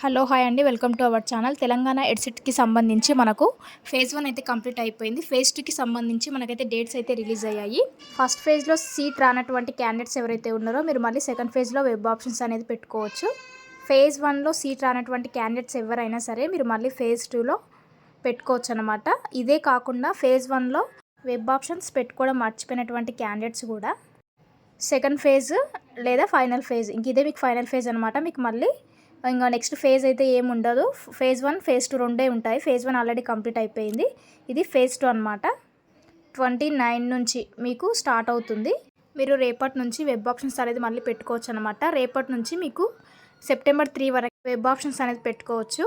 Hello hi అండి, welcome to our channel. Telangana ఎడ్సెట్కి సంబంధించి మనకు ఫేజ్ 1 అయితే కంప్లీట్ అయిపోయింది. ఫేజ్ 2కి సంబంధించి మనకైతే డేట్స్ అయితే రిలీజ్ అయ్యాయి. ఫస్ట్ ఫేజ్లో సీట్ రానటువంటి క్యాండిడేట్స్ ఎవరైతే ఉన్నారో మీరు మళ్ళీ సెకండ్ ఫేజ్లో వెబ్ ఆప్షన్స్ అనేది పెట్టుకోవచ్చు. ఫేజ్ 1లో సీట్ రానటువంటి క్యాండిడేట్స్ ఎవరైనా సరే మీరు మళ్ళీ ఫేజ్ 2లో పెట్టుకోవచ్చు అనమాట. ఇదే కాకుండా ఫేజ్ 1లో వెబ్ ఆప్షన్స్ పెట్టుకోవడం మర్చిపోయినటువంటి క్యాండిడేట్స్ కూడా సెకండ్ ఫేజ్ లేదా ఫైనల్ ఫేజ్, ఇంక ఇదే మీకు ఫైనల్ ఫేజ్ అనమాట. మీకు మళ్ళీ ఇంకా నెక్స్ట్ ఫేజ్ అయితే ఏమి ఉండదు. ఫేజ్ 1 ఫేజ్ 2 రెండే ఉంటాయి. ఫేజ్ 1 ఆల్రెడీ కంప్లీట్ అయిపోయింది. ఇది ఫేజ్ 2 అనమాట. 29 నుంచి మీకు స్టార్ట్ అవుతుంది. మీరు రేపటి నుంచి వెబ్ ఆప్షన్స్ అనేది మళ్ళీ పెట్టుకోవచ్చు అనమాట. రేపటి నుంచి మీకు సెప్టెంబర్ 3 వరకు వెబ్ ఆప్షన్స్ అనేది పెట్టుకోవచ్చు.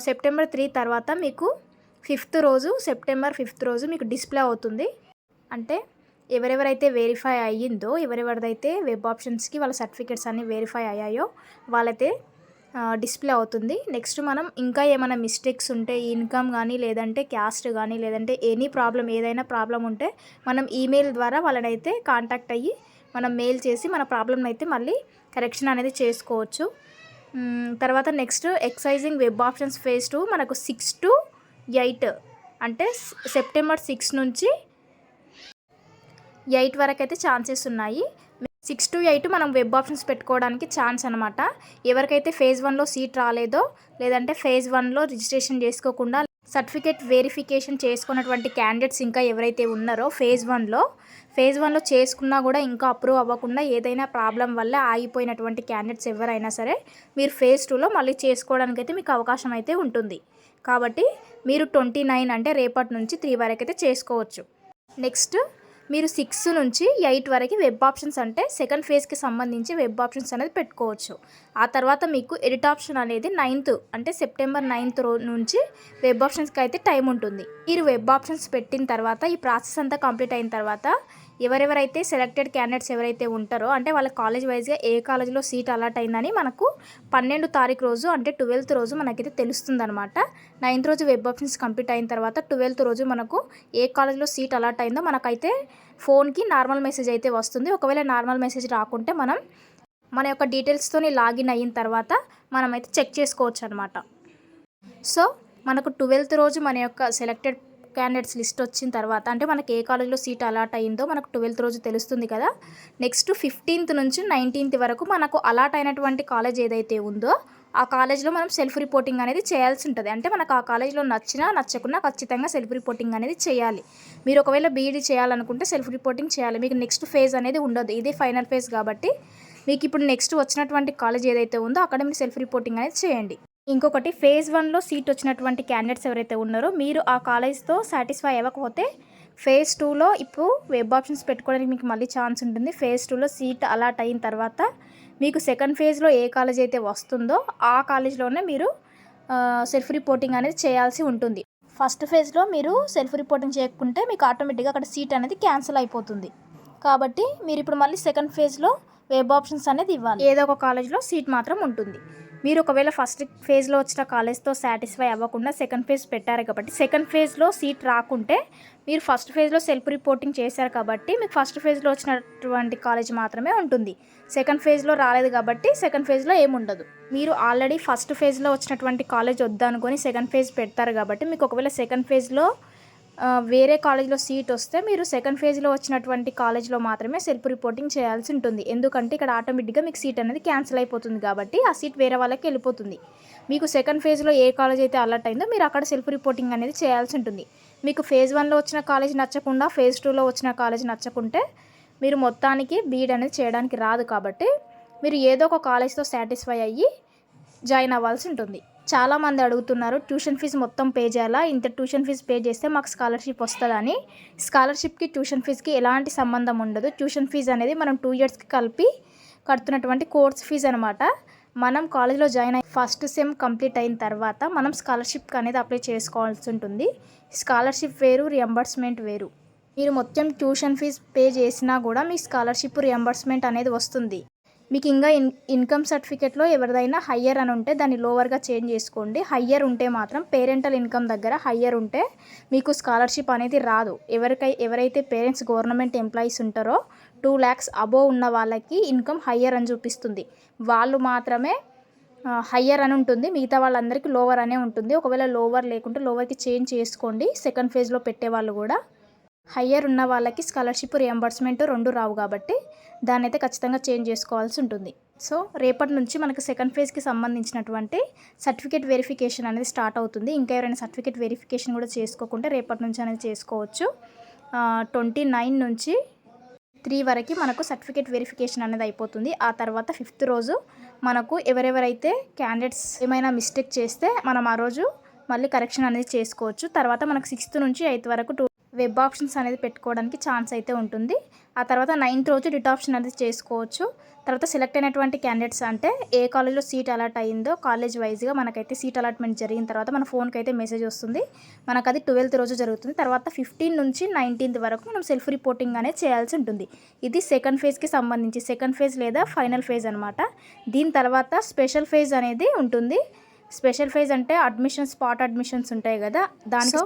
సెప్టెంబర్ 3 తర్వాత మీకు సెప్టెంబర్ 5th రోజు మీకు డిస్ప్లే అవుతుంది. అంటే ఎవరెవరైతే వెరిఫై అయ్యిందో, ఎవరెవరిదైతే వెబ్ ఆప్షన్స్కి వాళ్ళ సర్టిఫికేట్స్ అన్నీ వెరిఫై అయ్యాయో వాళ్ళైతే డిస్ప్లే అవుతుంది. నెక్స్ట్ మనం ఇంకా ఏమైనా మిస్టేక్స్ ఉంటే ఇన్కమ్ కానీ లేదంటే క్యాస్ట్ కానీ లేదంటే ఏదైనా ప్రాబ్లం ఉంటే మనం ఈమెయిల్ ద్వారా వాళ్ళనైతే కాంటాక్ట్ అయ్యి మనం మెయిల్ చేసి మన ప్రాబ్లమ్ అయితే మళ్ళీ కరెక్షన్ అనేది చేసుకోవచ్చు. తర్వాత next exercising web options phase 2 మనకు 6 to 8 అంటే సెప్టెంబర్ 6 నుంచి 8 వరకు అయితే ఛాన్సెస్ ఉన్నాయి. 6 to 8 మనం వెబ్ ఆప్షన్స్ పెట్టుకోవడానికి ఛాన్స్ అనమాట. ఎవరికైతే ఫేజ్ 1లో సీట్ రాలేదో లేదంటే ఫేజ్ 1లో రిజిస్ట్రేషన్ చేసుకోకుండా సర్టిఫికేట్ వెరిఫికేషన్ చేసుకున్నటువంటి క్యాండిడేట్స్ ఇంకా ఎవరైతే ఉన్నారో ఫేజ్ 1లో చేసుకున్నా కూడా ఇంకా అప్రూవ్ అవ్వకుండా ఏదైనా ప్రాబ్లం వల్ల ఆగిపోయినటువంటి క్యాండిడేట్స్ ఎవరైనా సరే మీరు ఫేజ్ 2లో మళ్ళీ చేసుకోవడానికి అయితే మీకు అవకాశం అయితే ఉంటుంది. కాబట్టి మీరు 29 అంటే రేపటి నుంచి 3 వరకు అయితే చేసుకోవచ్చు. నెక్స్ట్ మీరు 6 నుంచి 8 వరకు వెబ్ ఆప్షన్స్ అంటే సెకండ్ ఫేజ్కి సంబంధించి వెబ్ ఆప్షన్స్ అనేది పెట్టుకోవచ్చు. ఆ తర్వాత మీకు ఎడిట్ ఆప్షన్ అనేది 9th అంటే సెప్టెంబర్ 9th నుంచి వెబ్ ఆప్షన్స్కి అయితే టైం ఉంటుంది. మీరు వెబ్ ఆప్షన్స్ పెట్టిన తర్వాత ఈ ప్రాసెస్ అంతా కంప్లీట్ అయిన తర్వాత ఎవరెవరైతే సెలెక్టెడ్ క్యాండిడేట్స్ ఎవరైతే ఉంటారో అంటే వాళ్ళ కాలేజ్ వైజ్గా ఏ కాలేజ్లో సీట్ అలాట్ అయిందని మనకు 12వ తారీఖు రోజు అంటే 12th రోజు మనకైతే తెలుస్తుంది అనమాట. 9th రోజు వెబ్ ఆప్షన్స్ కంప్లీట్ అయిన తర్వాత 12th రోజు మనకు ఏ కాలేజ్లో సీట్ అలాట్ అయిందో మనకైతే ఫోన్కి నార్మల్ మెసేజ్ అయితే వస్తుంది. ఒకవేళ నార్మల్ మెసేజ్ రాకుంటే మనం మన యొక్క డీటెయిల్స్తో లాగిన్ అయిన తర్వాత మనమైతే చెక్ చేసుకోవచ్చు అనమాట. సో మనకు 12th రోజు మన యొక్క సెలెక్టెడ్ క్యాండిడేట్స్ లిస్ట్ వచ్చిన తర్వాత అంటే మనకి ఏ కాలేజ్లో సీట్ అలాట్ అయిందో మనకు 12th రోజు తెలుస్తుంది కదా. నెక్స్ట్ 15th నుంచి 19th వరకు మనకు అలాట్ అయినటువంటి కాలేజ్ ఏదైతే ఉందో ఆ కాలేజ్లో మనం సెల్ఫ్ రిపోర్టింగ్ అనేది చేయాల్సి ఉంటుంది. అంటే మనకు ఆ కాలేజ్లో నచ్చినా నచ్చకున్నా ఖచ్చితంగా సెల్ఫ్ రిపోర్టింగ్ అనేది చేయాలి. మీరు ఒకవేళ బీఈడీ చేయాలనుకుంటే సెల్ఫ్ రిపోర్టింగ్ చేయాలి. మీకు నెక్స్ట్ ఫేజ్ అనేది ఉండదు. ఇదే ఫైనల్ ఫేజ్ కాబట్టి మీకు ఇప్పుడు నెక్స్ట్ వచ్చినటువంటి కాలేజ్ ఏదైతే ఉందో అక్కడ మీరు సెల్ఫ్ రిపోర్టింగ్ అనేది చేయండి. ఇంకొకటి ఫేజ్ 1లో సీట్ వచ్చినటువంటి క్యాండిడేట్స్ ఎవరైతే ఉన్నారో మీరు ఆ కాలేజ్తో సాటిస్ఫై అవ్వకపోతే ఫేజ్ 2లో ఇప్పుడు వెబ్ ఆప్షన్స్ పెట్టుకోవడానికి మీకు మళ్ళీ ఛాన్స్ ఉంటుంది. ఫేజ్ 2లో సీట్ అలాట్ అయిన తర్వాత మీకు సెకండ్ ఫేజ్లో ఏ కాలేజ్ అయితే వస్తుందో ఆ కాలేజ్లోనే మీరు సెల్ఫ్ రిపోర్టింగ్ అనేది చేయాల్సి ఉంటుంది. ఫస్ట్ ఫేజ్లో మీరు సెల్ఫ్ రిపోర్టింగ్ చేయకుంటే మీకు ఆటోమేటిక్గా అక్కడ సీట్ అనేది క్యాన్సిల్ అయిపోతుంది. కాబట్టి మీరు ఇప్పుడు మళ్ళీ సెకండ్ ఫేజ్లో వెబ్ ఆప్షన్స్ అనేది ఇవ్వాలి. ఏదో ఒక కాలేజ్లో సీట్ మాత్రం ఉంటుంది. మీరు ఒకవేళ ఫస్ట్ ఫేజ్లో వచ్చిన కాలేజ్తో సాటిస్ఫై అవ్వకుండా సెకండ్ ఫేజ్ పెట్టారు కాబట్టి సెకండ్ ఫేజ్లో సీట్ రాకుంటే మీరు ఫస్ట్ ఫేజ్లో సెల్ఫ్ రిపోర్టింగ్ చేశారు కాబట్టి మీకు ఫస్ట్ ఫేజ్లో వచ్చినటువంటి కాలేజ్ మాత్రమే ఉంటుంది. సెకండ్ ఫేజ్లో రాలేదు కాబట్టి సెకండ్ ఫేజ్లో ఏముండదు. మీరు ఆల్రెడీ ఫస్ట్ ఫేజ్లో వచ్చినటువంటి కాలేజ్ వద్దనుకొని సెకండ్ ఫేజ్ పెడతారు కాబట్టి మీకు ఒకవేళ సెకండ్ ఫేజ్లో వేరే కాలేజ్లో సీట్ వస్తే మీరు సెకండ్ ఫేజ్లో వచ్చినటువంటి కాలేజ్లో మాత్రమే సెల్ఫ్ రిపోర్టింగ్ చేయాల్సి ఉంటుంది. ఎందుకంటే ఇక్కడ ఆటోమేటిక్గా మీకు సీట్ అనేది క్యాన్సిల్ అయిపోతుంది కాబట్టి ఆ సీట్ వేరే వాళ్ళకి వెళ్ళిపోతుంది. మీకు సెకండ్ ఫేజ్లో ఏ కాలేజ్ అయితే అలర్ట్ అయిందో మీరు అక్కడ సెల్ఫ్ రిపోర్టింగ్ అనేది చేయాల్సి ఉంటుంది. మీకు ఫేజ్ 1లో వచ్చిన కాలేజ్ నచ్చకుండా ఫేజ్ 2లో వచ్చిన కాలేజ్ నచ్చకుంటే మీరు మొత్తానికి బీఈడీ అనేది చేయడానికి రాదు. కాబట్టి మీరు ఏదో ఒక కాలేజ్తో సాటిస్ఫై అయ్యి జాయిన్ అవ్వాల్సి ఉంటుంది. చాలామంది అడుగుతున్నారు ట్యూషన్ ఫీజు మొత్తం పే చేయాలా, ఇంత ట్యూషన్ ఫీజు పే చేస్తే మాకు స్కాలర్షిప్ వస్తుందని. స్కాలర్షిప్కి ట్యూషన్ ఫీజుకి ఎలాంటి సంబంధం ఉండదు. ట్యూషన్ ఫీజు అనేది మనం 2 yearsకి కలిపి కడుతున్నటువంటి కోర్స్ ఫీజు అనమాట. మనం కాలేజ్లో జాయిన్ అయ్యి ఫస్ట్ సెమ్ కంప్లీట్ అయిన తర్వాత మనం స్కాలర్షిప్కి అనేది అప్లై చేసుకోవాల్సి ఉంటుంది. స్కాలర్షిప్ వేరు, రియంబర్స్మెంట్ వేరు. మీరు మొత్తం ట్యూషన్ ఫీజు పే చేసినా కూడా మీ స్కాలర్షిప్ రియంబర్స్మెంట్ అనేది వస్తుంది. మీకు ఇంకా ఇన్కమ్ సర్టిఫికేట్లో ఎవరిదైనా హయ్యర్ అని ఉంటే దాన్ని లోవర్గా చేంజ్ చేసుకోండి. హయ్యర్ ఉంటే మాత్రం పేరెంటల్ ఇన్కమ్ దగ్గర హయ్యర్ ఉంటే మీకు స్కాలర్షిప్ అనేది రాదు. ఎవరైతే పేరెంట్స్ గవర్నమెంట్ ఎంప్లాయీస్ ఉంటారో 2 lakhs అబోవ్ ఉన్న వాళ్ళకి ఇన్కమ్ హయ్యర్ అని చూపిస్తుంది. వాళ్ళు మాత్రమే హయ్యర్ అని ఉంటుంది, మిగతా వాళ్ళందరికీ లోవర్ అనే ఉంటుంది. ఒకవేళ లోవర్ లేకుంటే లోవర్కి చేంజ్ చేసుకోండి. సెకండ్ ఫేజ్లో పెట్టేవాళ్ళు కూడా. హయ్యర్ ఉన్న వాళ్ళకి స్కాలర్షిప్ రియంబర్స్మెంట్ 2 రావు కాబట్టి దాన్ని అయితే ఖచ్చితంగా చేంజ్ చేసుకోవాల్సి ఉంటుంది. సో రేపటి నుంచి మనకు సెకండ్ ఫేజ్కి సంబంధించినటువంటి సర్టిఫికేట్ వెరిఫికేషన్ అనేది స్టార్ట్ అవుతుంది. ఇంకా ఎవరైనా సర్టిఫికేట్ వెరిఫికేషన్ కూడా చేసుకోకుంటే రేపటి నుంచి అనేది చేసుకోవచ్చు. 29 నుంచి 3 వరకు మనకు సర్టిఫికేట్ వెరిఫికేషన్ అనేది అయిపోతుంది. ఆ తర్వాత 5th రోజు మనకు ఎవరెవరైతే క్యాండిడేట్స్ ఏమైనా మిస్టేక్ చేస్తే మనం ఆ రోజు మళ్ళీ కరెక్షన్ అనేది చేసుకోవచ్చు. తర్వాత మనకు 6th నుంచి 8th వరకు వెబ్ ఆప్షన్స్ అనేది పెట్టుకోవడానికి ఛాన్స్ అయితే ఉంటుంది. ఆ తర్వాత 9th రోజు డిట్ ఆప్షన్ అనేది చేసుకోవచ్చు. తర్వాత సెలెక్ట్ అయినటువంటి క్యాండిడేట్స్ అంటే ఏ కాలేజ్లో సీట్ అలాట్ అయిందో కాలేజ్ వైజ్గా మనకైతే సీట్ అలాట్మెంట్ జరిగిన తర్వాత మన ఫోన్కి అయితే మెసేజ్ వస్తుంది. మనకు అది 12th రోజు జరుగుతుంది. తర్వాత 15 నుంచి 19th వరకు మనం సెల్ఫ్ రిపోర్టింగ్ అనేది చేయాల్సి ఉంటుంది. ఇది సెకండ్ ఫేజ్కి సంబంధించి సెకండ్ ఫేజ్ లేదా ఫైనల్ ఫేజ్ అనమాట. దీని తర్వాత స్పెషల్ ఫేజ్ అనేది ఉంటుంది. స్పెషల్ ఫేజ్ అంటే అడ్మిషన్స్, స్పాట్ అడ్మిషన్స్ ఉంటాయి కదా. దాంట్లో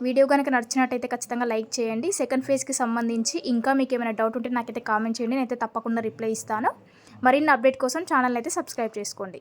వీడియో కనుక నచ్చినట్టయితే ఖచ్చితంగా లైక్ చేయండి. సెకండ్ ఫేజ్కి సంబంధించి ఇంకా మీకు ఏమైనా డౌట్ ఉంటే నాకైతే కామెంట్ చేయండి, నేనైతే తప్పకుండా రిప్లై ఇస్తాను. మరిన్ని అప్డేట్ కోసం ఛానల్ అయితే సబ్స్క్రైబ్ చేసుకోండి.